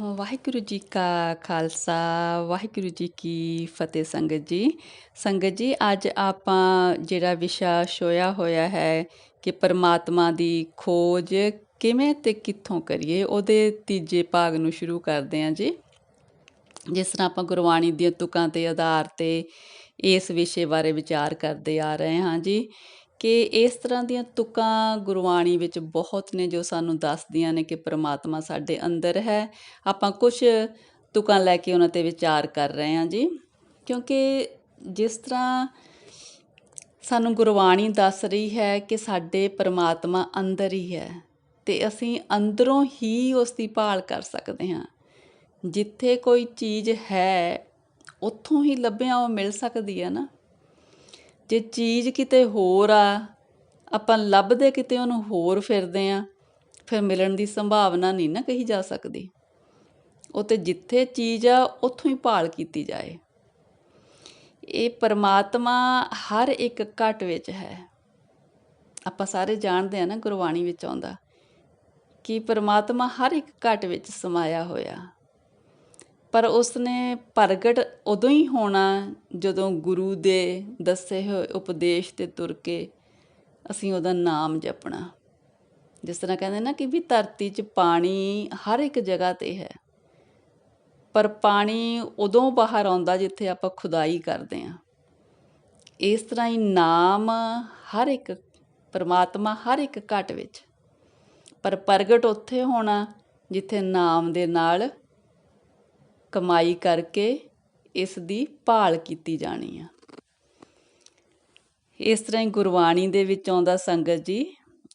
ਵਾਹਿਗੁਰੂ ਜੀ ਕਾ ਖਾਲਸਾ, ਵਾਹਿਗੁਰੂ ਜੀ ਕੀ ਫਤਿਹ। ਸੰਗਤ ਜੀ ਅੱਜ ਆਪਾਂ ਜਿਹੜਾ ਵਿਸ਼ਾ ਛੋਹਿਆ ਹੋਇਆ ਹੈ ਕਿ ਪਰਮਾਤਮਾ ਦੀ ਖੋਜ ਕਿਵੇਂ ਅਤੇ ਕਿੱਥੋਂ ਕਰੀਏ, ਉਹਦੇ ਤੀਜੇ ਭਾਗ ਨੂੰ ਸ਼ੁਰੂ ਕਰਦੇ ਹਾਂ ਜੀ। ਜਿਸ ਤਰ੍ਹਾਂ ਆਪਾਂ ਗੁਰਬਾਣੀ ਦੀਆਂ ਤੁਕਾਂ ਦੇ ਆਧਾਰ 'ਤੇ ਇਸ ਵਿਸ਼ੇ ਬਾਰੇ ਵਿਚਾਰ ਕਰਦੇ ਆ ਰਹੇ ਹਾਂ ਜੀ, ਕਿ ਇਸ ਤਰ੍ਹਾਂ ਦੀਆਂ ਤੁਕਾਂ ਗੁਰਬਾਣੀ ਵਿੱਚ ਬਹੁਤ ਨੇ ਜੋ ਸਾਨੂੰ ਦੱਸਦੀਆਂ ਨੇ ਕਿ ਪਰਮਾਤਮਾ ਸਾਡੇ ਅੰਦਰ ਹੈ। ਆਪਾਂ ਕੁਛ ਤੁਕਾਂ ਲੈ ਕੇ ਉਹਨਾਂ 'ਤੇ ਵਿਚਾਰ ਕਰ ਰਹੇ ਹਾਂ ਜੀ, ਕਿਉਂਕਿ ਜਿਸ ਤਰ੍ਹਾਂ ਸਾਨੂੰ ਗੁਰਬਾਣੀ ਦੱਸ ਰਹੀ ਹੈ ਕਿ ਸਾਡੇ ਪਰਮਾਤਮਾ ਅੰਦਰ ਹੀ ਹੈ ਅਤੇ ਅਸੀਂ ਅੰਦਰੋਂ ਹੀ ਉਸ ਦੀ ਭਾਲ ਕਰ ਸਕਦੇ ਹਾਂ। ਜਿੱਥੇ ਕੋਈ ਚੀਜ਼ ਹੈ ਉੱਥੋਂ ਹੀ ਲੱਭਿਆ ਉਹ ਮਿਲ ਸਕਦੀ ਹੈ ਨਾ। ਜੇ ਚੀਜ਼ ਕਿਤੇ ਹੋਰ ਆ, ਆਪਾਂ ਲੱਭਦੇ ਕਿਤੇ ਉਹਨੂੰ ਹੋਰ ਫਿਰਦੇ ਹਾਂ, ਫਿਰ ਮਿਲਣ ਦੀ ਸੰਭਾਵਨਾ ਨਹੀਂ ਨਾ ਕਹੀ ਜਾ ਸਕਦੀ। ਉਹ ਤਾਂ ਜਿੱਥੇ ਚੀਜ਼ ਆ ਉੱਥੋਂ ਹੀ ਭਾਲ ਕੀਤੀ ਜਾਏ। ਇਹ ਪਰਮਾਤਮਾ ਹਰ ਇੱਕ ਘਟ ਵਿੱਚ ਹੈ। ਆਪਾਂ ਸਾਰੇ ਜਾਣਦੇ ਹਾਂ ਨਾ, ਗੁਰਬਾਣੀ ਵਿੱਚ ਆਉਂਦਾ ਕਿ ਪਰਮਾਤਮਾ ਹਰ ਇੱਕ ਘਟ ਵਿੱਚ ਸਮਾਇਆ ਹੋਇਆ, ਪਰ ਉਸਨੇ ਪ੍ਰਗਟ ਉਦੋਂ ਹੀ ਹੋਣਾ ਜਦੋਂ ਗੁਰੂ ਦੇ ਦੱਸੇ ਹੋਏ ਉਪਦੇਸ਼ 'ਤੇ ਤੁਰ ਕੇ ਅਸੀਂ ਉਹਦਾ ਨਾਮ ਜਪਣਾ। ਜਿਸ ਤਰ੍ਹਾਂ ਕਹਿੰਦੇ ਨਾ ਕਿ ਵੀ ਧਰਤੀ 'ਚ ਪਾਣੀ ਹਰ ਇੱਕ ਜਗ੍ਹਾ 'ਤੇ ਹੈ, ਪਰ ਪਾਣੀ ਉਦੋਂ ਬਾਹਰ ਆਉਂਦਾ ਜਿੱਥੇ ਆਪਾਂ ਖੁਦਾਈ ਕਰਦੇ ਹਾਂ। ਇਸ ਤਰ੍ਹਾਂ ਹੀ ਨਾਮ ਹਰ ਇੱਕ, ਪਰਮਾਤਮਾ ਹਰ ਇੱਕ ਘਟ ਵਿੱਚ, ਪਰ ਪ੍ਰਗਟ ਉੱਥੇ ਹੋਣਾ ਜਿੱਥੇ ਨਾਮ ਦੇ ਨਾਲ ਕਮਾਈ ਕਰਕੇ ਇਸ ਦੀ ਭਾਲ ਕੀਤੀ ਜਾਣੀ ਆ। ਇਸ ਤਰ੍ਹਾਂ ਹੀ ਗੁਰਬਾਣੀ ਦੇ ਵਿੱਚ ਆਉਂਦਾ ਸੰਗਤ ਜੀ,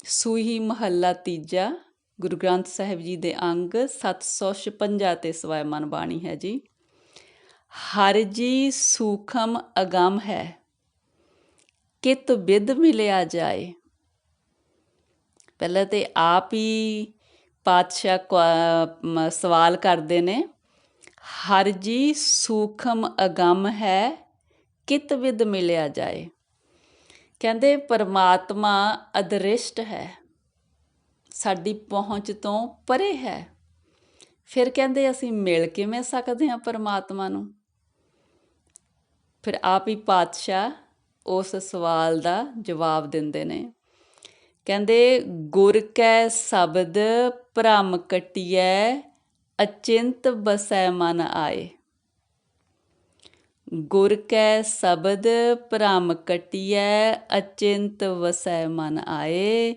ਸੂਹੀ ਮਹੱਲਾ ਤੀਜਾ, ਗੁਰੂ ਗ੍ਰੰਥ ਸਾਹਿਬ ਜੀ ਦੇ ਅੰਗ 756 ਤੇ ਸਵੈਮਨ ਬਾਣੀ ਹੈ ਜੀ। ਹਰਿ ਜੀ ਸੂਖਮ ਅਗੰਮ ਹੈ, ਕਿਤ ਬਿਦ ਮਿਲਿਆ ਜਾਏ। ਪਹਿਲਾਂ ਤੇ ਆਪ ਹੀ ਪਾਤਸ਼ਾਹ ਸਵਾਲ ਕਰਦੇ ਨੇ, ਹਰਿ ਜੀ ਸੂਖਮ ਅਗੰਮ ਹੈ, ਕਿਤ ਬਿਦ ਮਿਲਿਆ ਜਾਏ। ਕਹਿੰਦੇ ਪਰਮਾਤਮਾ ਅਦ੍ਰਿਸ਼ਟ ਹੈ, ਸਾਡੀ ਪਹੁੰਚ ਤੋਂ ਪਰੇ ਹੈ। ਫਿਰ ਕਹਿੰਦੇ ਅਸੀਂ ਮਿਲ ਕਿਵੇਂ ਸਕਦੇ ਹਾਂ ਪਰਮਾਤਮਾ ਨੂੰ। ਫਿਰ ਆਪ ਹੀ ਪਾਤਸ਼ਾਹ ਉਸ ਸਵਾਲ ਦਾ ਜਵਾਬ ਦਿੰਦੇ ਨੇ। ਕਹਿੰਦੇ ਗੁਰ ਕੈ ਸ਼ਬਦ ਭਰਮ ਕਟਿਐ, ਅਚਿੰਤ ਬਸੈ ਮਨ ਆਏ। ਗੁਰ ਕੈ ਸ਼ਬਦ ਭਰਮ ਕਟਿਐ, ਅਚਿੰਤ ਵਸੈ ਮਨ ਆਏ।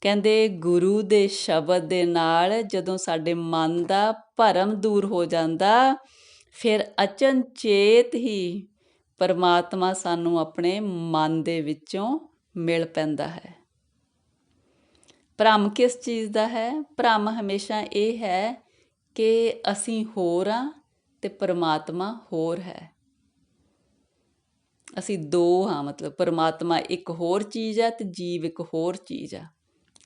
ਕਹਿੰਦੇ ਗੁਰੂ ਦੇ ਸ਼ਬਦ ਦੇ ਨਾਲ ਜਦੋਂ ਸਾਡੇ ਮਨ ਦਾ ਭਰਮ ਦੂਰ ਹੋ ਜਾਂਦਾ, ਫਿਰ ਅਚਨਚੇਤ ਹੀ ਪਰਮਾਤਮਾ ਸਾਨੂੰ ਆਪਣੇ ਮਨ ਦੇ ਵਿੱਚੋਂ ਮਿਲ ਪੈਂਦਾ ਹੈ। ਭਰਮ ਕਿਸ ਚੀਜ਼ ਦਾ ਹੈ? ਭਰਮ ਹਮੇਸ਼ਾ ਇਹ ਹੈ ਕਿ ਅਸੀਂ ਹੋਰ ਹਾਂ ਅਤੇ ਪਰਮਾਤਮਾ ਹੋਰ ਹੈ। ਅਸੀਂ ਦੋ ਹਾਂ, ਮਤਲਬ ਪਰਮਾਤਮਾ ਇੱਕ ਹੋਰ ਚੀਜ਼ ਹੈ ਅਤੇ ਜੀਵ ਇੱਕ ਹੋਰ ਚੀਜ਼ ਆ।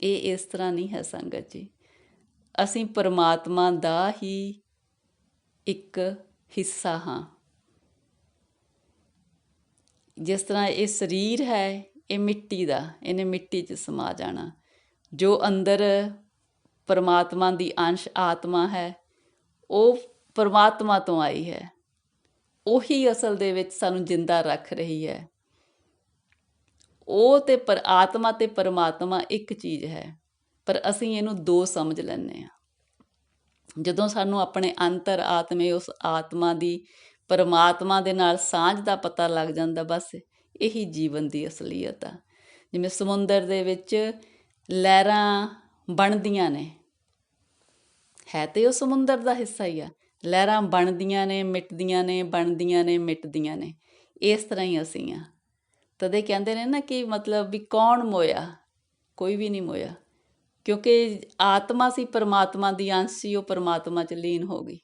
ਇਹ ਇਸ ਤਰ੍ਹਾਂ ਨਹੀਂ ਹੈ ਸੰਗਤ ਜੀ। ਅਸੀਂ ਪਰਮਾਤਮਾ ਦਾ ਹੀ ਇੱਕ ਹਿੱਸਾ ਹਾਂ। ਜਿਸ ਤਰ੍ਹਾਂ ਇਹ ਸਰੀਰ ਹੈ, ਇਹ ਮਿੱਟੀ ਦਾ, ਇਹਨੇ ਮਿੱਟੀ 'ਚ ਸਮਾ ਜਾਣਾ। ਜੋ ਅੰਦਰ ਪਰਮਾਤਮਾ ਦੀ ਅੰਸ਼ ਆਤਮਾ ਹੈ, ਉਹ ਪਰਮਾਤਮਾ ਤੋਂ ਆਈ ਹੈ। ਉਹੀ ਅਸਲ ਦੇ ਵਿੱਚ ਸਾਨੂੰ ਜਿੰਦਾ ਰੱਖ ਰਹੀ ਹੈ। ਉਹ ਤੇ ਆਤਮਾ ਅਤੇ ਪਰਮਾਤਮਾ ਇੱਕ ਚੀਜ਼ ਹੈ, ਪਰ ਅਸੀਂ ਇਹਨੂੰ ਦੋ ਸਮਝ ਲੈਂਦੇ ਹਾਂ। ਜਦੋਂ ਸਾਨੂੰ ਆਪਣੇ ਅੰਤਰ ਆਤਮੇ ਉਸ ਆਤਮਾ ਦੀ ਪਰਮਾਤਮਾ ਦੇ ਨਾਲ ਸਾਂਝ ਦਾ ਪਤਾ ਲੱਗ ਜਾਂਦਾ, ਬਸ ਇਹੀ ਜੀਵਨ ਦੀ ਅਸਲੀਅਤ ਆ। ਜਿਵੇਂ ਸਮੁੰਦਰ ਦੇ ਵਿੱਚ ਲਹਿਰਾਂ ਬਣਦੀਆਂ ਨੇ, ਹੈ ਤੇ ਉਹ ਸਮੁੰਦਰ ਦਾ ਹਿੱਸਾ ਹੀ ਆ। ਲਹਿਰਾਂ ਬਣਦੀਆਂ ਨੇ, ਮਿਟਦੀਆਂ ਨੇ, ਬਣਦੀਆਂ ਨੇ, ਮਿਟਦੀਆਂ ਨੇ। ਇਸ ਤਰ੍ਹਾਂ ਹੀ ਅਸੀਂ ਹਾਂ। ਤਦੇ ਕਹਿੰਦੇ ਨੇ ਨਾ ਕਿ ਮਤਲਬ ਵੀ ਕੌਣ ਮੋਇਆ? ਕੋਈ ਵੀ ਨਹੀਂ ਮੋਇਆ, ਕਿਉਂਕਿ ਆਤਮਾ ਸੀ ਪਰਮਾਤਮਾ ਦੀ ਅੰਸ਼ ਸੀ, ਉਹ ਪਰਮਾਤਮਾ 'ਚ ਲੀਨ ਹੋ ਗਈ।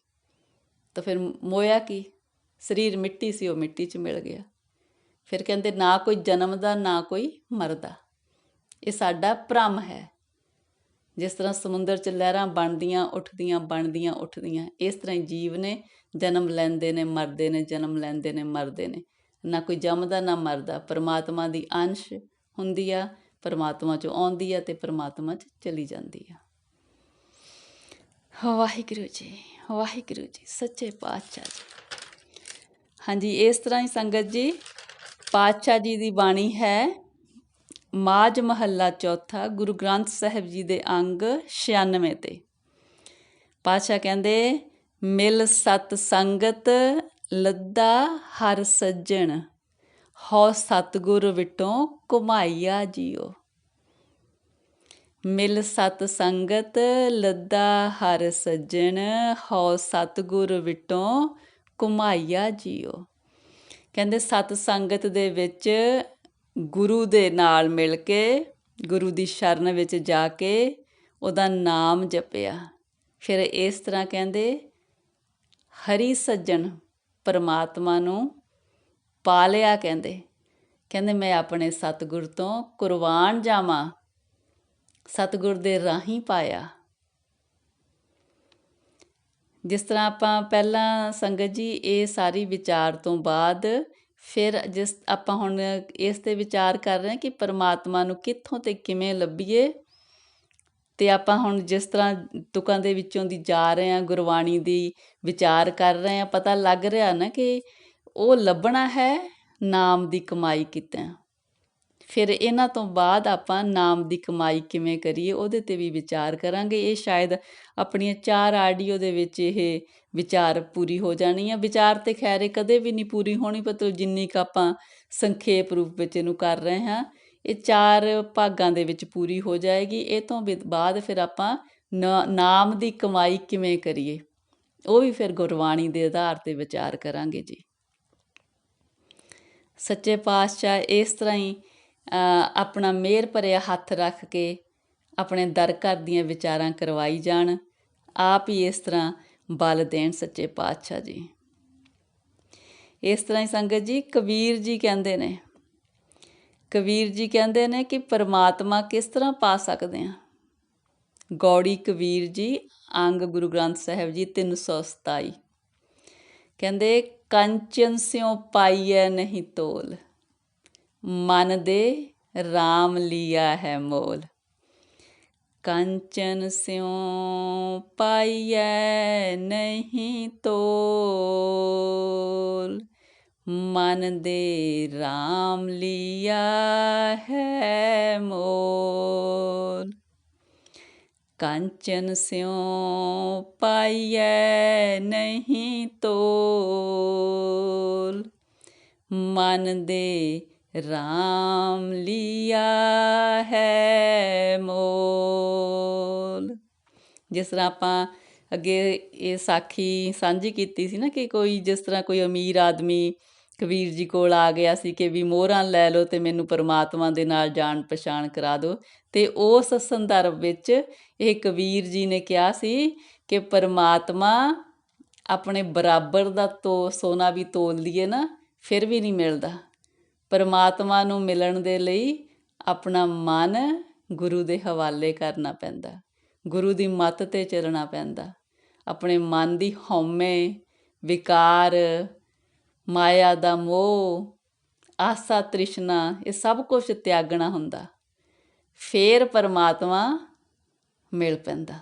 ਤਾਂ ਫਿਰ ਮੋਇਆ ਕੀ? ਸਰੀਰ ਮਿੱਟੀ ਸੀ, ਉਹ ਮਿੱਟੀ 'ਚ ਮਿਲ ਗਿਆ। ਫਿਰ ਕਹਿੰਦੇ ਨਾ ਕੋਈ ਜਨਮਦਾ, ਨਾ ਕੋਈ ਮਰਦਾ। ਇਹ ਸਾਡਾ ਭਰਮ ਹੈ। ਜਿਸ ਤਰ੍ਹਾਂ ਸਮੁੰਦਰ 'ਚ ਲਹਿਰਾਂ ਬਣਦੀਆਂ ਉੱਠਦੀਆਂ, ਬਣਦੀਆਂ ਉੱਠਦੀਆਂ, ਇਸ ਤਰ੍ਹਾਂ ਹੀ ਜੀਵ ਨੇ ਜਨਮ ਲੈਂਦੇ ਨੇ, ਮਰਦੇ ਨੇ, ਜਨਮ ਲੈਂਦੇ ਨੇ, ਮਰਦੇ ਨੇ। ਨਾ ਕੋਈ ਜੰਮਦਾ ਨਾ ਮਰਦਾ। ਪਰਮਾਤਮਾ ਦੀ ਅੰਸ਼ ਹੁੰਦੀ ਆ, ਪਰਮਾਤਮਾ 'ਚੋਂ ਆਉਂਦੀ ਆ ਅਤੇ ਪਰਮਾਤਮਾ 'ਚ ਚਲੀ ਜਾਂਦੀ ਆ। ਵਾਹਿਗੁਰੂ ਜੀ। ਵਾਹਿਗੁਰੂ ਜੀ ਸੱਚੇ ਪਾਤਸ਼ਾਹ ਜੀ। ਹਾਂਜੀ, ਇਸ ਤਰ੍ਹਾਂ ਹੀ ਸੰਗਤ ਜੀ ਪਾਤਸ਼ਾਹ ਜੀ ਦੀ ਬਾਣੀ ਹੈ ਮਾਝ ਮਹੱਲਾ ਚੌਥਾ, ਗੁਰੂ ਗ੍ਰੰਥ ਸਾਹਿਬ ਜੀ ਦੇ ਅੰਗ 96 ਤੇ। ਪਾਤਸ਼ਾਹ ਕਹਿੰਦੇ, ਮਿਲ ਸਤ ਸੰਗਤ ਲੱਦਾ ਹਰ ਸੱਜਣ, ਹਉ ਸਤਿਗੁਰ ਵਿਟੋਂ ਘੁਮਾਈਆ ਜੀਓ। ਮਿਲ ਸਤ ਸੰਗਤ ਲੱਦਾ ਹਰ ਸੱਜਣ, ਹਉ ਸਤਿਗੁਰ ਵਿਟੋਂ ਘੁਮਾਈਆ ਜੀਓ। ਕਹਿੰਦੇ ਸਤ ਸੰਗਤ ਦੇ ਵਿੱਚ ਗੁਰੂ ਦੇ ਨਾਲ ਮਿਲ ਕੇ, ਗੁਰੂ ਦੀ ਸ਼ਰਨ ਵਿੱਚ ਜਾ ਕੇ ਉਹਦਾ ਨਾਮ ਜਪਿਆ। ਫਿਰ ਇਸ ਤਰ੍ਹਾਂ ਕਹਿੰਦੇ ਹਰੀ ਸੱਜਣ ਪਰਮਾਤਮਾ ਨੂੰ ਪਾ ਲਿਆ। ਕਹਿੰਦੇ ਮੈਂ ਆਪਣੇ ਸਤਿਗੁਰ ਤੋਂ ਕੁਰਬਾਨ ਜਾਵਾਂ, ਸਤਿਗੁਰ ਦੇ ਰਾਹੀਂ ਪਾਇਆ। ਜਿਸ ਤਰ੍ਹਾਂ ਆਪਾਂ ਪਹਿਲਾਂ ਸੰਗਤ ਜੀ ਇਹ ਸਾਰੀ ਵਿਚਾਰ ਤੋਂ ਬਾਅਦ ਫਿਰ ਆਪਾਂ ਹੁਣ ਇਸ 'ਤੇ ਵਿਚਾਰ ਕਰ ਰਹੇ ਹਾਂ ਕਿ ਪਰਮਾਤਮਾ ਨੂੰ ਕਿੱਥੋਂ ਅਤੇ ਕਿਵੇਂ ਲੱਭੀਏ। ਅਤੇ ਆਪਾਂ ਹੁਣ ਜਿਸ ਤਰ੍ਹਾਂ ਤੁਕਾਂ ਦੇ ਵਿੱਚੋਂ ਦੀ ਜਾ ਰਹੇ ਹਾਂ, ਗੁਰਬਾਣੀ ਦੀ ਵਿਚਾਰ ਕਰ ਰਹੇ ਹਾਂ, ਪਤਾ ਲੱਗ ਰਿਹਾ ਨਾ ਕਿ ਉਹ ਲੱਭਣਾ ਹੈ ਨਾਮ ਦੀ ਕਮਾਈ ਕਿਤੇ। ਫਿਰ ਇਹਨਾਂ ਤੋਂ ਬਾਅਦ ਆਪਾਂ ਨਾਮ ਦੀ ਕਮਾਈ ਕਿਵੇਂ ਕਰੀਏ ਉਹਦੇ 'ਤੇ ਵੀ ਵਿਚਾਰ ਕਰਾਂਗੇ। ਇਹ ਸ਼ਾਇਦ ਆਪਣੀਆਂ 4 ਆਡੀਓ ਦੇ ਵਿੱਚ ਇਹ ਵਿਚਾਰ ਪੂਰੀ ਹੋ ਜਾਣੀ ਆ। ਵਿਚਾਰ ਤਾਂ ਖੈਰ ਕਦੇ ਵੀ ਨਹੀਂ ਪੂਰੀ ਹੋਣੀ, ਮਤਲਬ ਜਿੰਨੀ ਕੁ ਆਪਾਂ ਸੰਖੇਪ ਰੂਪ ਵਿੱਚ ਇਹਨੂੰ ਕਰ ਰਹੇ ਹਾਂ, ਇਹ 4 ਭਾਗਾਂ ਦੇ ਵਿੱਚ ਪੂਰੀ ਹੋ ਜਾਏਗੀ। ਇਹ ਤੋਂ ਬਾਅਦ ਫਿਰ ਆਪਾਂ ਨਾਮ ਦੀ ਕਮਾਈ ਕਿਵੇਂ ਕਰੀਏ ਉਹ ਵੀ ਫਿਰ ਗੁਰਬਾਣੀ ਦੇ ਆਧਾਰ 'ਤੇ ਵਿਚਾਰ ਕਰਾਂਗੇ ਜੀ। ਸੱਚੇ ਪਾਤਸ਼ਾਹ ਇਸ ਤਰ੍ਹਾਂ ਹੀ ਆਪਣਾ ਮਿਹਰ ਭਰਿਆ ਹੱਥ ਰੱਖ ਕੇ ਆਪਣੇ ਦਰ ਘਰ ਦੀਆਂ ਵਿਚਾਰਾਂ ਕਰਵਾਈ ਜਾਣ। ਆਪ ਹੀ ਇਸ ਤਰ੍ਹਾਂ ਬਲ ਦੇਣ ਸੱਚੇ ਪਾਤਸ਼ਾਹ ਜੀ। ਇਸ ਤਰ੍ਹਾਂ ਹੀ ਸੰਗਤ ਜੀ ਕਬੀਰ ਜੀ ਕਹਿੰਦੇ ਨੇ ਕਿ ਪਰਮਾਤਮਾ ਕਿਸ ਤਰ੍ਹਾਂ ਪਾ ਸਕਦੇ ਹਾਂ। ਗੌੜੀ ਕਬੀਰ ਜੀ, ਅੰਗ ਗੁਰੂ ਗ੍ਰੰਥ ਸਾਹਿਬ ਜੀ 327। ਕਹਿੰਦੇ ਕੰਚਨ ਸਿਉ ਪਾਈਐ ਨਹੀਂ ਤੋਲ, ਮਨ ਦੇ ਰਾਮ ਲੀਆ ਹੈ ਮੋਲ। ਕੰਚਨ ਸਿਉ ਪਾਈਐ ਨਹੀਂ ਤੋਲ, ਮਨ ਦੇ ਰਾਮ ਲੀਆ ਹੈ ਮੋਲ। ਕੰਚਨ ਸਿਉ ਪਾਈਐ ਨਹੀਂ ਤੋਲ, ਮਨ ਦੇ ਰਾਮ ਲੀਆ ਹੈ ਮੋਲ। ਜਿਸ ਤਰ੍ਹਾਂ ਆਪਾਂ ਅੱਗੇ ਇਹ ਸਾਖੀ ਸਾਂਝੀ ਕੀਤੀ ਸੀ ਨਾ ਕਿ ਕੋਈ ਜਿਸ ਤਰ੍ਹਾਂ ਕੋਈ ਅਮੀਰ ਆਦਮੀ ਕਬੀਰ ਜੀ ਕੋਲ ਆ ਗਿਆ ਸੀ ਕਿ ਵੀ ਮੋਹਰਾਂ ਲੈ ਲਓ ਅਤੇ ਮੈਨੂੰ ਪਰਮਾਤਮਾ ਦੇ ਨਾਲ ਜਾਣ ਪਛਾਣ ਕਰਾ ਦਿਓ। ਅਤੇ ਉਸ ਸੰਦਰਭ ਵਿੱਚ ਇਹ ਕਬੀਰ ਜੀ ਨੇ ਕਿਹਾ ਸੀ ਕਿ ਪਰਮਾਤਮਾ ਆਪਣੇ ਬਰਾਬਰ ਦਾ ਸੋਨਾ ਵੀ ਤੋਲ ਲਈਏ ਨਾ ਫਿਰ ਵੀ ਨਹੀਂ ਮਿਲਦਾ। ਪਰਮਾਤਮਾ ਨੂੰ ਮਿਲਣ ਦੇ ਲਈ ਆਪਣਾ ਮਨ ਗੁਰੂ ਦੇ ਹਵਾਲੇ ਕਰਨਾ ਪੈਂਦਾ, ਗੁਰੂ ਦੀ ਮੱਤ 'ਤੇ ਚੱਲਣਾ ਪੈਂਦਾ। ਆਪਣੇ ਮਨ ਦੀ ਹਉਮੈ, ਵਿਕਾਰ, ਮਾਇਆ ਦਾ ਮੋਹ, ਆਸਾ ਤ੍ਰਿਸ਼ਨਾ, ਇਹ ਸਭ ਕੁਛ ਤਿਆਗਣਾ ਹੁੰਦਾ। ਫੇਰ ਪਰਮਾਤਮਾ ਮਿਲ ਪੈਂਦਾ,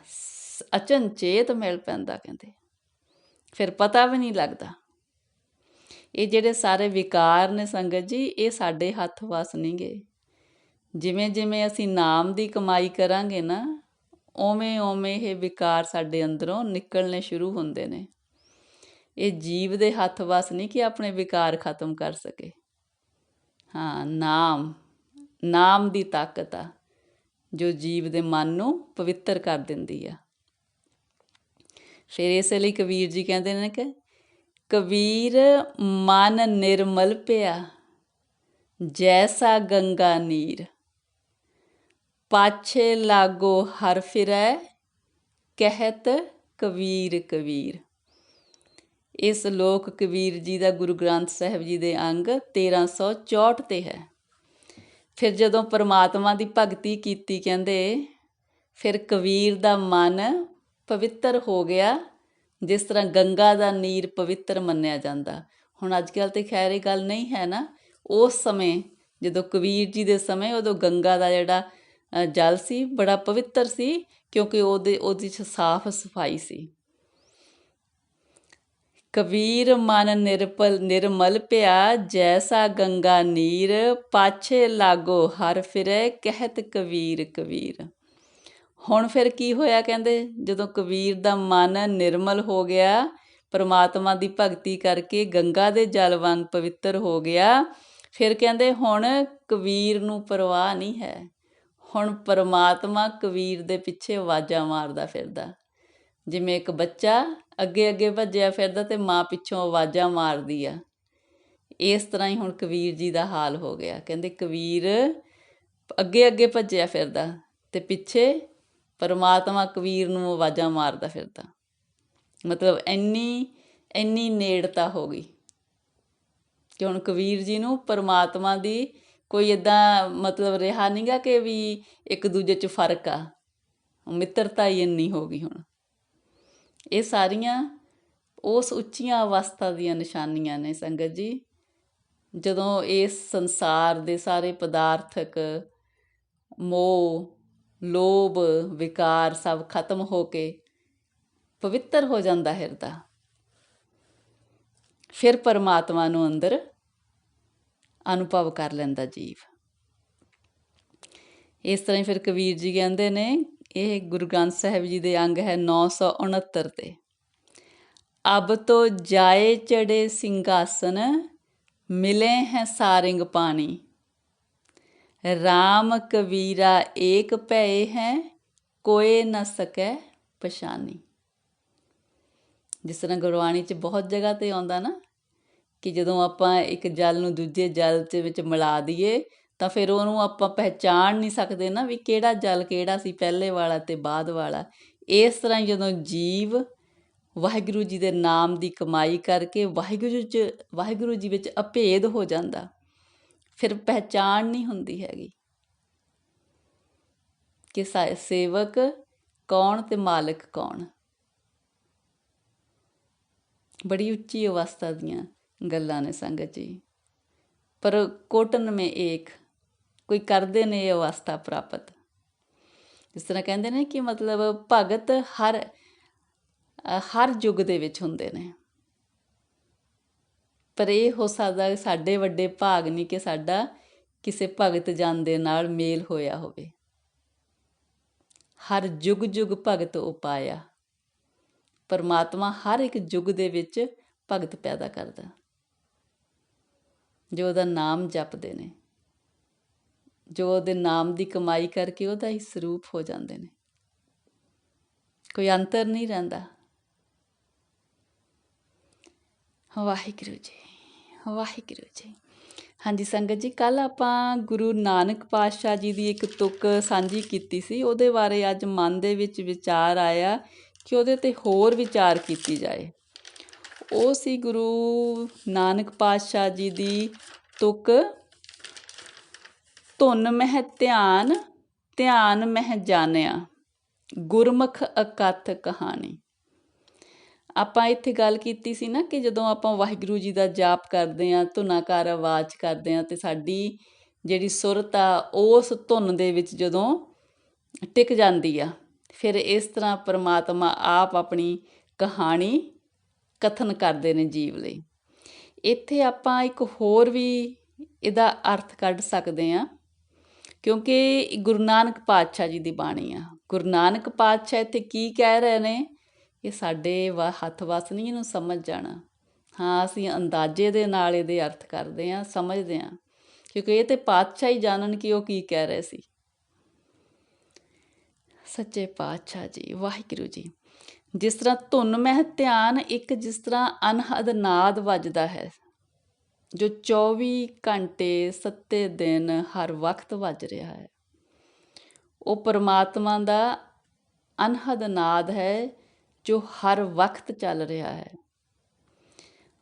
ਅਚਨਚੇਤ ਮਿਲ ਪੈਂਦਾ। ਕਹਿੰਦੇ ਫਿਰ ਪਤਾ ਵੀ ਨਹੀਂ ਲੱਗਦਾ। ਇਹ ਜਿਹੜੇ ਸਾਰੇ ਵਿਕਾਰ ਨੇ ਸੰਗਤ ਜੀ, ਇਹ ਸਾਡੇ ਹੱਥ ਵੱਸ ਨਹੀਂ ਗੇ। ਜਿਵੇਂ ਜਿਵੇਂ ਅਸੀਂ ਨਾਮ ਦੀ ਕਮਾਈ ਕਰਾਂਗੇ ਨਾ, ਉਵੇਂ ਉਵੇਂ ਇਹ ਵਿਕਾਰ ਸਾਡੇ ਅੰਦਰੋਂ ਨਿਕਲਣੇ ਸ਼ੁਰੂ ਹੁੰਦੇ ਨੇ। ਇਹ ਜੀਵ ਦੇ ਹੱਥ ਵੱਸ ਨਹੀਂ ਕਿ ਆਪਣੇ ਵਿਕਾਰ ਖਤਮ ਕਰ ਸਕੇ। ਹਾਂ, ਨਾਮ ਦੀ ਤਾਕਤ ਆ ਜੋ ਜੀਵ ਦੇ ਮਨ ਨੂੰ ਪਵਿੱਤਰ ਕਰ ਦਿੰਦੀ ਆ। ਫਿਰ ਇਸੇ ਲਈ ਕਬੀਰ ਜੀ ਕਹਿੰਦੇ ਨੇ ਕਿ ਕਬੀਰ ਮਨ ਨਿਰਮਲ ਪਿਆ, ਜੈਸਾ ਗੰਗਾ ਨੀਰ, ਪਾਛੇ ਲਾਗੋ ਹਰ ਫਿਰੈ, ਕਹਿਤ ਕਬੀਰ ਕਬੀਰ। ਇਹ ਸਲੋਕ ਕਬੀਰ ਜੀ ਦਾ ਗੁਰੂ ਗ੍ਰੰਥ ਸਾਹਿਬ ਜੀ ਦੇ ਅੰਗ 1364 'ਤੇ ਹੈ। ਫਿਰ ਜਦੋਂ ਪਰਮਾਤਮਾ ਦੀ ਭਗਤੀ ਕੀਤੀ ਕਹਿੰਦੇ ਫਿਰ ਕਬੀਰ ਦਾ ਮਨ ਪਵਿੱਤਰ ਹੋ ਗਿਆ, ਜਿਸ ਤਰ੍ਹਾਂ ਗੰਗਾ ਦਾ ਨੀਰ ਪਵਿੱਤਰ ਮੰਨਿਆ ਜਾਂਦਾ। ਹੁਣ ਅੱਜ ਕੱਲ੍ਹ ਤਾਂ ਖੈਰ ਇਹ ਗੱਲ ਨਹੀਂ ਹੈ ਨਾ। ਉਸ ਸਮੇਂ ਜਦੋਂ ਕਬੀਰ ਜੀ ਦੇ ਸਮੇਂ ਉਦੋਂ ਗੰਗਾ ਦਾ ਜਿਹੜਾ ਜਲ ਸੀ ਬੜਾ ਪਵਿੱਤਰ ਸੀ, ਕਿਉਂਕਿ ਉਹਦੀ 'ਚ ਸਾਫ਼ ਸਫਾਈ ਸੀ। ਕਬੀਰ ਮਨ ਨਿਰਮਲ ਪਿਆ, ਜੈਸਾ ਗੰਗਾ ਨੀਰ, ਪਾਛੇ ਲਾਗੋ ਹਰ ਫਿਰੈ, ਕਹਿਤ ਕਬੀਰ ਕਬੀਰ। ਹੁਣ ਫਿਰ ਕੀ ਹੋਇਆ, ਕਹਿੰਦੇ ਜਦੋਂ ਕਬੀਰ ਦਾ ਮਨ ਨਿਰਮਲ ਹੋ ਗਿਆ, ਪਰਮਾਤਮਾ ਦੀ ਭਗਤੀ ਕਰਕੇ ਗੰਗਾ ਦੇ ਜਲ ਵਾਂਗ ਪਵਿੱਤਰ ਹੋ ਗਿਆ, ਫਿਰ ਕਹਿੰਦੇ ਹੁਣ ਕਬੀਰ ਨੂੰ ਪਰਵਾਹ ਨਹੀਂ ਹੈ। ਹੁਣ ਪਰਮਾਤਮਾ ਕਬੀਰ ਦੇ ਪਿੱਛੇ ਆਵਾਜ਼ਾਂ ਮਾਰਦਾ ਫਿਰਦਾ, ਜਿਵੇਂ ਇੱਕ ਬੱਚਾ ਅੱਗੇ ਅੱਗੇ ਭੱਜਿਆ ਫਿਰਦਾ ਤੇ ਮਾਂ ਪਿੱਛੋਂ ਆਵਾਜ਼ਾਂ ਮਾਰਦੀ ਆ। ਇਸ ਤਰ੍ਹਾਂ ਹੀ ਹੁਣ ਕਬੀਰ ਜੀ ਦਾ ਹਾਲ ਹੋ ਗਿਆ। ਕਹਿੰਦੇ ਕਬੀਰ ਅੱਗੇ ਅੱਗੇ ਭੱਜਿਆ ਫਿਰਦਾ ਤੇ ਪਿੱਛੇ ਪਰਮਾਤਮਾ ਕਬੀਰ ਨੂੰ ਆਵਾਜ਼ਾਂ ਮਾਰਦਾ ਫਿਰਦਾ। ਮਤਲਬ ਇੰਨੀ ਨੇੜਤਾ ਹੋ ਗਈ ਕਿ ਹੁਣ ਕਬੀਰ ਜੀ ਨੂੰ ਪਰਮਾਤਮਾ ਦੀ ਕੋਈ ਇੱਦਾਂ ਮਤਲਬ ਰਿਹਾ ਨਹੀਂ ਗਾ ਕਿ ਵੀ ਇੱਕ ਦੂਜੇ 'ਚ ਫਰਕ ਆ, ਮਿੱਤਰਤਾ ਹੀ ਇੰਨੀ ਹੋ ਗਈ ਹੁਣ। ਇਹ ਸਾਰੀਆਂ ਉਸ ਉੱਚੀਆਂ ਅਵਸਥਾ ਦੀਆਂ ਨਿਸ਼ਾਨੀਆਂ ਨੇ ਸੰਗਤ ਜੀ, ਜਦੋਂ ਇਸ ਸੰਸਾਰ ਦੇ ਸਾਰੇ ਪਦਾਰਥਕ ਮੋਹ, ਲੋਭ, ਵਿਕਾਰ ਸਭ ਖਤਮ ਹੋ ਕੇ ਪਵਿੱਤਰ ਹੋ ਜਾਂਦਾ ਹਿਰਦਾ, ਫਿਰ ਪਰਮਾਤਮਾ ਨੂੰ ਅੰਦਰ ਅਨੁਭਵ ਕਰ ਲੈਂਦਾ ਜੀਵ। ਇਸ ਤਰ੍ਹਾਂ ਹੀ ਫਿਰ ਕਬੀਰ ਜੀ ਕਹਿੰਦੇ ਨੇ, ਇਹ ਗੁਰੂ ਗ੍ਰੰਥ ਸਾਹਿਬ ਜੀ ਦੇ ਅੰਗ ਹੈ 969 ਤੇ, ਅਬ ਤੋ ਜਾਏ ਚੜੇ ਸਿੰਘਾਸਨ, ਮਿਲੇ ਹੈ ਸਾਰਿੰਗ ਪਾਣੀ, ਰਾਮ ਕਬੀਰਾ ਏਕ ਭਏ ਹੈ, ਕੋਏ ਨਾ ਸਕੈ ਪਛਾਨੀ। ਜਿਸ ਤਰ੍ਹਾਂ ਗੁਰਬਾਣੀ 'ਚ ਬਹੁਤ ਜਗ੍ਹਾ 'ਤੇ ਆਉਂਦਾ ਨਾ ਕਿ ਜਦੋਂ ਆਪਾਂ ਇੱਕ ਜਲ ਨੂੰ ਦੂਜੇ ਜਲ ਦੇ ਵਿੱਚ ਮਿਲਾ ਦਈਏ ਤਾਂ ਫਿਰ ਉਹਨੂੰ ਆਪਾਂ ਪਹਿਚਾਣ ਨਹੀਂ ਸਕਦੇ ਨਾ ਵੀ ਕਿਹੜਾ ਜਲ ਕਿਹੜਾ ਸੀ, ਪਹਿਲੇ ਵਾਲਾ ਤੇ ਬਾਅਦ ਵਾਲਾ। ਇਸ ਤਰ੍ਹਾਂ ਹੀ ਜਦੋਂ ਜੀਵ ਵਾਹਿਗੁਰੂ ਜੀ ਦੇ ਨਾਮ ਦੀ ਕਮਾਈ ਕਰਕੇ ਵਾਹਿਗੁਰੂ ਜੀ ਵਿੱਚ ਅਭੇਦ ਹੋ ਜਾਂਦਾ, ਫਿਰ ਪਹਿਚਾਣ ਨਹੀਂ ਹੁੰਦੀ ਹੈਗੀ ਕਿ ਸੇਵਕ ਕੌਣ ਤੇ ਮਾਲਕ ਕੌਣ। ਬੜੀ ਉੱਚੀ ਅਵਸਥਾ ਦੀਆਂ ਗੱਲਾਂ ਨੇ ਸੰਗਤ ਜੀ। ਪਰ ਕੋਟਨ ਮੇ ਏਕ, ਕੋਈ ਕਰਦੇ ਨੇ ਇਹ ਅਵਸਥਾ ਪ੍ਰਾਪਤ। ਜਿਸ ਤਰ੍ਹਾਂ ਕਹਿੰਦੇ ਨੇ ਕਿ ਮਤਲਬ ਭਗਤ ਹਰ ਯੁੱਗ ਦੇ ਵਿੱਚ ਹੁੰਦੇ ਨੇ, ਪਰ ਇਹ ਹੋ ਸਕਦਾ ਸਾਡੇ ਵੱਡੇ ਭਾਗ ਨਹੀਂ ਕਿ ਸਾਡਾ ਕਿਸੇ ਭਗਤ ਜਨ ਦੇ ਨਾਲ ਮੇਲ ਹੋਇਆ ਹੋਵੇ। ਹਰ ਯੁੱਗ ਯੁੱਗ ਭਗਤ ਉਪਾਇਆ, ਪਰਮਾਤਮਾ ਹਰ ਇੱਕ ਯੁੱਗ ਦੇ ਵਿੱਚ ਭਗਤ ਪੈਦਾ ਕਰਦਾ ਜੋ ਉਹਦਾ ਨਾਮ ਜਪਦੇ ਨੇ, ਜੋ ਉਹਦੇ ਨਾਮ ਦੀ ਕਮਾਈ ਕਰਕੇ ਉਹਦਾ ਹੀ ਸਰੂਪ ਹੋ ਜਾਂਦੇ ਨੇ। ਕੋਈ ਅੰਤਰ ਨਹੀਂ ਰਹਿੰਦਾ। ਵਾਹਿਗੁਰੂ ਜੀ, ਵਾਹਿਗੁਰੂ ਜੀ। ਹਾਂਜੀ ਸੰਗਤ ਜੀ, ਕੱਲ੍ਹ ਆਪਾਂ ਗੁਰੂ ਨਾਨਕ ਪਾਤਸ਼ਾਹ ਜੀ ਦੀ ਇੱਕ ਤੁਕ ਸਾਂਝੀ ਕੀਤੀ ਸੀ, ਉਹਦੇ ਬਾਰੇ ਅੱਜ ਮਨ ਦੇ ਵਿੱਚ ਵਿਚਾਰ ਆਇਆ ਕਿ ਉਹਦੇ 'ਤੇ ਹੋਰ ਵਿਚਾਰ ਕੀਤੀ ਜਾਏ। ਉਹ ਸੀ ਗੁਰੂ ਨਾਨਕ ਪਾਤਸ਼ਾਹ ਜੀ ਦੀ ਤੁਕ, ਧੁਨ ਮਹਿ ਧਿਆਨ, ਧਿਆਨ ਮਹਿ ਜਾਣਿਆ, ਗੁਰਮੁਖ ਅਕਥ ਕਹਾਣੀ। ਆਪਾਂ ਇੱਥੇ ਗੱਲ ਕੀਤੀ ਸੀ ਨਾ ਕਿ ਜਦੋਂ ਆਪਾਂ ਵਾਹਿਗੁਰੂ ਜੀ ਦਾ ਜਾਪ ਕਰਦੇ ਹਾਂ, ਧੁਨਾਕਾਰ ਆਵਾਜ਼ ਕਰਦੇ ਹਾਂ, ਅਤੇ ਸਾਡੀ ਜਿਹੜੀ ਸੁਰਤ ਆ ਉਸ ਧੁਨ ਦੇ ਵਿੱਚ ਜਦੋਂ ਟਿਕ ਜਾਂਦੀ ਆ, ਫਿਰ ਇਸ ਤਰ੍ਹਾਂ ਪਰਮਾਤਮਾ ਆਪ ਆਪਣੀ ਕਹਾਣੀ ਕਥਨ ਕਰਦੇ ਨੇ ਜੀਵ ਲਈ। ਇੱਥੇ ਆਪਾਂ ਇੱਕ ਹੋਰ ਵੀ ਇਹਦਾ ਅਰਥ ਕੱਢ ਸਕਦੇ ਹਾਂ, ਕਿਉਂਕਿ ਗੁਰੂ ਨਾਨਕ ਪਾਤਸ਼ਾਹ ਜੀ ਦੀ ਬਾਣੀ ਆ। ਗੁਰੂ ਨਾਨਕ ਪਾਤਸ਼ਾਹ ਇੱਥੇ ਕੀ ਕਹਿ ਰਹੇ ਨੇ, ਇਹ ਸਾਡੇ ਹੱਥ ਵੱਸ ਨਹੀਂ ਇਹਨੂੰ ਸਮਝ ਜਾਣਾ। ਹਾਂ, ਅਸੀਂ ਅੰਦਾਜ਼ੇ ਦੇ ਨਾਲ ਇਹਦੇ ਅਰਥ ਕਰਦੇ ਹਾਂ, ਸਮਝਦੇ ਹਾਂ, ਕਿਉਂਕਿ ਇਹ ਤਾਂ ਪਾਤਸ਼ਾਹ ਹੀ ਜਾਣਨ ਕਿ ਉਹ ਕੀ ਕਹਿ ਰਹੇ ਸੀ। ਸੱਚੇ ਪਾਤਸ਼ਾਹ ਜੀ, ਵਾਹਿਗੁਰੂ ਜੀ। ਜਿਸ ਤਰ੍ਹਾਂ ਧੁਨ ਮਹਿ ਧਿਆਨ, ਇੱਕ ਜਿਸ ਤਰ੍ਹਾਂ ਅਨਹਦ ਨਾਦ ਵੱਜਦਾ ਹੈ ਜੋ 24 ਘੰਟੇ 7 ਦਿਨ ਹਰ ਵਕਤ ਵੱਜ ਰਿਹਾ ਹੈ, ਉਹ ਪਰਮਾਤਮਾ ਦਾ ਅਨਹਦ ਨਾਦ ਹੈ ਜੋ ਹਰ ਵਕਤ ਚੱਲ ਰਿਹਾ ਹੈ।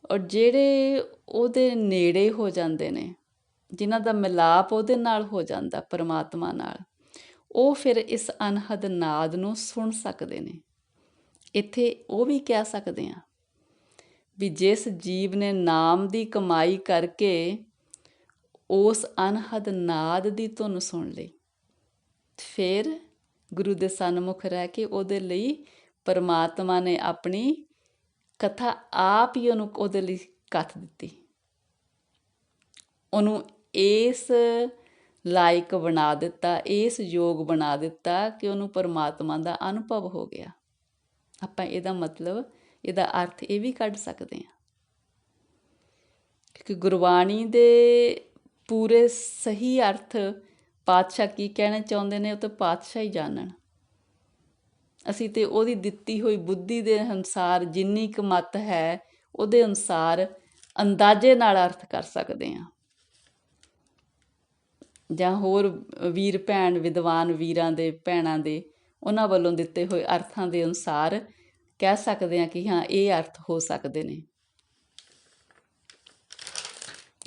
ਔਰ ਜਿਹੜੇ ਉਹਦੇ ਨੇੜੇ ਹੋ ਜਾਂਦੇ ਨੇ, ਜਿਨ੍ਹਾਂ ਦਾ ਮਿਲਾਪ ਉਹਦੇ ਨਾਲ ਹੋ ਜਾਂਦਾ ਪਰਮਾਤਮਾ ਨਾਲ, ਉਹ ਫਿਰ ਇਸ ਅਨਹਦ ਨਾਦ ਨੂੰ ਸੁਣ ਸਕਦੇ ਨੇ। ਇੱਥੇ ਉਹ ਵੀ ਕਹਿ ਸਕਦੇ ਹਾਂ ਵੀ ਜਿਸ ਜੀਵ ਨੇ ਨਾਮ ਦੀ ਕਮਾਈ ਕਰਕੇ ਉਸ ਅਨਹਦ ਨਾਦ ਦੀ ਧੁਨ ਸੁਣ ਲਈ, ਫਿਰ ਗੁਰੂ ਦੇ ਸਨਮੁਖ ਰਹਿ ਕੇ ਉਹਦੇ ਲਈ ਪਰਮਾਤਮਾ ਨੇ ਆਪਣੀ ਕਥਾ ਆਪ ਹੀ ਉਹਦੇ ਲਈ ਕੱਥ ਦਿੱਤੀ, ਉਹਨੂੰ ਇਸ ਲਾਇਕ ਬਣਾ ਦਿੱਤਾ, ਇਸ ਯੋਗ ਬਣਾ ਦਿੱਤਾ ਕਿ ਉਹਨੂੰ ਪਰਮਾਤਮਾ ਦਾ ਅਨੁਭਵ ਹੋ ਗਿਆ। ਆਪਾਂ ਇਹਦਾ ਮਤਲਬ, ਇਹਦਾ ਅਰਥ ਇਹ ਵੀ ਕੱਢ ਸਕਦੇ ਹਾਂ ਕਿ ਗੁਰਬਾਣੀ ਦੇ ਪੂਰੇ ਸਹੀ ਅਰਥ ਪਾਤਸ਼ਾਹ ਕੀ ਕਹਿਣਾ ਚਾਹੁੰਦੇ ਨੇ ਉਹ ਤਾਂ ਪਾਤਸ਼ਾਹ ਹੀ ਜਾਣਨ। ਅਸੀਂ ਤਾਂ ਉਹਦੀ ਦਿੱਤੀ ਹੋਈ ਬੁੱਧੀ ਦੇ ਅਨੁਸਾਰ ਜਿੰਨੀ ਕੁ ਮੱਤ ਹੈ ਉਹਦੇ ਅਨੁਸਾਰ ਅੰਦਾਜ਼ੇ ਨਾਲ ਅਰਥ ਕਰ ਸਕਦੇ ਹਾਂ, ਜਾਂ ਹੋਰ ਵੀਰ ਭੈਣ ਵਿਦਵਾਨ ਵੀਰਾਂ ਦੇ ਭੈਣਾਂ ਦੇ ਉਹਨਾਂ ਵੱਲੋਂ ਦਿੱਤੇ ਹੋਏ ਅਰਥਾਂ ਦੇ ਅਨੁਸਾਰ ਕਹਿ ਸਕਦੇ ਹਾਂ ਕਿ ਹਾਂ ਇਹ ਅਰਥ ਹੋ ਸਕਦੇ ਨੇ।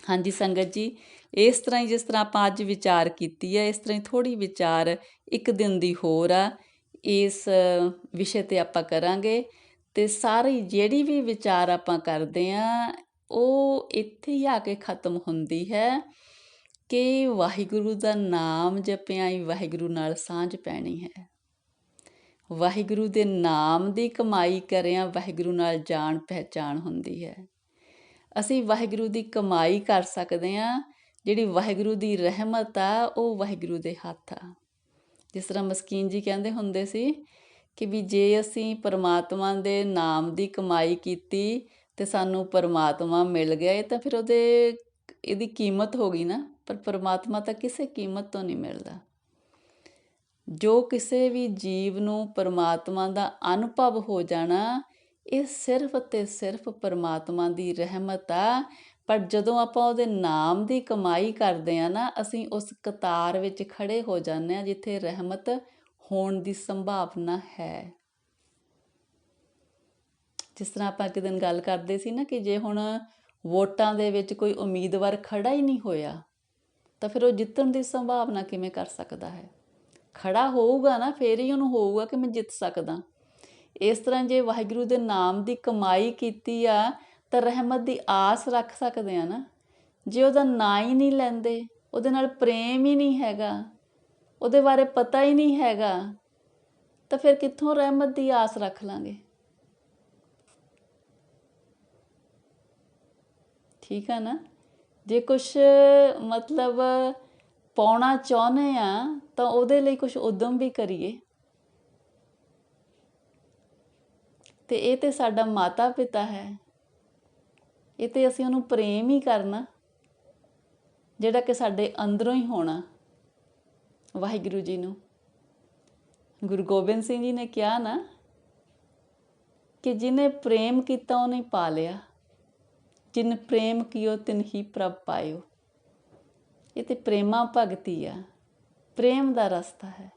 ਹਾਂਜੀ ਸੰਗਤ ਜੀ, ਇਸ ਤਰ੍ਹਾਂ ਹੀ ਜਿਸ ਤਰ੍ਹਾਂ ਆਪਾਂ ਅੱਜ ਵਿਚਾਰ ਕੀਤੀ ਹੈ, ਇਸ ਤਰ੍ਹਾਂ ਹੀ ਥੋੜ੍ਹੀ ਵਿਚਾਰ ਇੱਕ ਦਿਨ ਦੀ ਹੋਰ ਆ ਇਸ ਵਿਸ਼ੇ 'ਤੇ ਆਪਾਂ ਕਰਾਂਗੇ। ਅਤੇ ਸਾਰੀ ਜਿਹੜੀ ਵੀ ਵਿਚਾਰ ਆਪਾਂ ਕਰਦੇ ਹਾਂ ਉਹ ਇੱਥੇ ਹੀ ਆ ਕੇ ਖਤਮ ਹੁੰਦੀ ਹੈ ਕਿ ਵਾਹਿਗੁਰੂ ਦਾ ਨਾਮ ਜਪਿਆ ਹੀ ਵਾਹਿਗੁਰੂ ਨਾਲ ਸਾਂਝ ਪੈਣੀ ਹੈ। ਵਾਹਿਗੁਰੂ ਦੇ ਨਾਮ ਦੀ ਕਮਾਈ ਕਰਿਆ ਵਾਹਿਗੁਰੂ ਨਾਲ ਜਾਣ ਪਹਿਚਾਣ ਹੁੰਦੀ ਹੈ। ਅਸੀਂ ਵਾਹਿਗੁਰੂ ਦੀ ਕਮਾਈ ਕਰ ਸਕਦੇ ਹਾਂ, ਜਿਹੜੀ ਵਾਹਿਗੁਰੂ ਦੀ ਰਹਿਮਤ ਆ ਉਹ ਵਾਹਿਗੁਰੂ ਦੇ ਹੱਥ ਆ। ਜਿਸ ਤਰ੍ਹਾਂ ਮਸਕੀਨ ਜੀ ਕਹਿੰਦੇ ਹੁੰਦੇ ਸੀ ਕਿ ਵੀ ਜੇ ਅਸੀਂ ਪਰਮਾਤਮਾ ਦੇ ਨਾਮ ਦੀ ਕਮਾਈ ਕੀਤੀ ਅਤੇ ਸਾਨੂੰ ਪਰਮਾਤਮਾ ਮਿਲ ਗਿਆ ਤਾਂ ਫਿਰ ਇਹਦੀ ਕੀਮਤ ਹੋ ਗਈ ਨਾ, ਪਰ ਪਰਮਾਤਮਾ ਤਾਂ ਕਿਸੇ ਕੀਮਤ ਤੋਂ ਨਹੀਂ ਮਿਲਦਾ। ਜੋ ਕਿਸੇ ਵੀ ਜੀਵ ਨੂੰ ਪਰਮਾਤਮਾ ਦਾ ਅਨੁਭਵ ਹੋ ਜਾਣਾ ਇਹ ਸਿਰਫ ਅਤੇ ਸਿਰਫ ਪਰਮਾਤਮਾ ਦੀ ਰਹਿਮਤ ਆ। ਪਰ ਜਦੋਂ ਆਪਾਂ ਉਹਦੇ ਨਾਮ ਦੀ ਕਮਾਈ ਕਰਦੇ ਹਾਂ ਨਾ, ਅਸੀਂ ਉਸ ਕਤਾਰ ਵਿੱਚ ਖੜ੍ਹੇ ਹੋ ਜਾਂਦੇ ਹਾਂ ਜਿੱਥੇ ਰਹਿਮਤ ਹੋਣ ਦੀ ਸੰਭਾਵਨਾ ਹੈ। ਜਿਸ ਤਰ੍ਹਾਂ ਆਪਾਂ ਇੱਕ ਦਿਨ ਗੱਲ ਕਰਦੇ ਸੀ ਨਾ ਕਿ ਜੇ ਹੁਣ ਵੋਟਾਂ ਦੇ ਵਿੱਚ ਕੋਈ ਉਮੀਦਵਾਰ ਖੜ੍ਹਾ ਹੀ ਨਹੀਂ ਹੋਇਆ ਤਾਂ ਫਿਰ ਉਹ ਜਿੱਤਣ ਦੀ ਸੰਭਾਵਨਾ ਕਿਵੇਂ ਕਰ ਸਕਦਾ ਹੈ? ਖੜ੍ਹਾ ਹੋਊਗਾ ਨਾ ਫਿਰ ਹੀ ਉਹਨੂੰ ਹੋਊਗਾ ਕਿ ਮੈਂ ਜਿੱਤ ਸਕਦਾ। ਇਸ ਤਰ੍ਹਾਂ ਜੇ ਵਾਹਿਗੁਰੂ ਦੇ ਨਾਮ ਦੀ ਕਮਾਈ ਕੀਤੀ ਆ ਤਾਂ ਰਹਿਮਤ ਦੀ ਆਸ ਰੱਖ ਸਕਦੇ ਆ ਨਾ। ਜੇ ਉਹਦਾ ਨਾਂ ਹੀ ਨਹੀਂ ਲੈਂਦੇ, ਉਹਦੇ ਨਾਲ ਪ੍ਰੇਮ ਹੀ ਨਹੀਂ ਹੈਗਾ, ਉਹਦੇ ਬਾਰੇ ਪਤਾ ਹੀ ਨਹੀਂ ਹੈਗਾ, ਤਾਂ ਫਿਰ ਕਿੱਥੋਂ ਰਹਿਮਤ ਦੀ ਆਸ ਰੱਖ ਲਾਂਗੇ? ਠੀਕ ਆ ਨਾ। ਜੇ ਕੁਛ ਮਤਲਬ ਪਾਉਣਾ ਚਾਹੁੰਦੇ ਆ ਤਾਂ ਉਹਦੇ ਲਈ ਕੁਛ ਉਦਮ ਵੀ ਕਰੀਏ। ਅਤੇ ਇਹ ਤਾਂ ਸਾਡਾ ਮਾਤਾ ਪਿਤਾ ਹੈ, ਇਹ ਤਾਂ ਅਸੀਂ ਉਹਨੂੰ ਪ੍ਰੇਮ ਹੀ ਕਰਨਾ ਜਿਹੜਾ ਕਿ ਸਾਡੇ ਅੰਦਰੋਂ ਹੀ ਹੋਣਾ। ਵਾਹਿਗੁਰੂ ਜੀ ਨੂੰ ਗੁਰੂ ਗੋਬਿੰਦ ਸਿੰਘ ਜੀ ਨੇ ਕਿਹਾ ਨਾ ਕਿ ਜਿਹਨੇ ਪ੍ਰੇਮ ਕੀਤਾ ਉਹਨੇ ਪਾ ਲਿਆ, ਜਿਨ ਪ੍ਰੇਮ ਕੀਓ ਤਿਨ ਹੀ ਪ੍ਰਭ ਪਾਇਓ। ਇਹ ਤਾਂ ਪ੍ਰੇਮਾ ਭਗਤੀ ਆ, ਪ੍ਰੇਮ ਦਾ ਰਸਤਾ ਹੈ,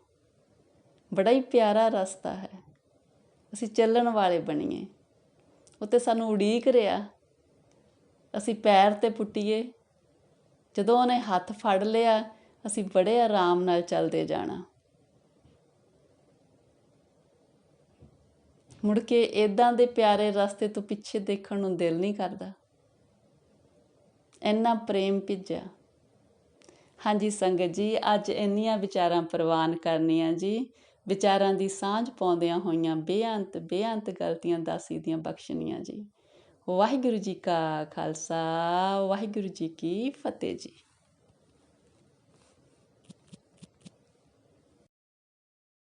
ਬੜਾ ਹੀ ਪਿਆਰਾ ਰਸਤਾ ਹੈ। ਅਸੀਂ ਚੱਲਣ ਵਾਲੇ ਬਣੀਏ, ਉਹ ਤਾਂ ਸਾਨੂੰ ਉਡੀਕ ਰਿਹਾ, ਅਸੀਂ ਪੈਰ 'ਤੇ ਪੁੱਟੀਏ। ਜਦੋਂ ਉਹਨੇ ਹੱਥ ਫੜ ਲਿਆ ਅਸੀਂ ਬੜੇ ਆਰਾਮ ਨਾਲ ਚੱਲਦੇ ਜਾਣਾ। ਮੁੜ ਕੇ ਇੱਦਾਂ ਦੇ ਪਿਆਰੇ ਰਸਤੇ ਤੋਂ ਪਿੱਛੇ ਦੇਖਣ ਨੂੰ ਦਿਲ ਨਹੀਂ ਕਰਦਾ, ਇੰਨਾ ਪ੍ਰੇਮ ਭਿੱਜਿਆ। ਹਾਂਜੀ ਸੰਗਤ ਜੀ, ਅੱਜ ਇੰਨੀਆਂ ਵਿਚਾਰਾਂ ਪ੍ਰਵਾਨ ਕਰਨੀਆਂ ਜੀ। ਵਿਚਾਰਾਂ ਦੀ ਸਾਂਝ ਪਾਉਂਦਿਆਂ ਹੋਈਆਂ ਬੇਅੰਤ ਗਲਤੀਆਂ ਦਾਸੀ ਦੀਆਂ ਬਖਸ਼ਣੀਆਂ ਜੀ। ਵਾਹਿਗੁਰੂ ਜੀ ਕਾ ਖਾਲਸਾ, ਵਾਹਿਗੁਰੂ ਜੀ ਕੀ ਫਤਿਹ ਜੀ।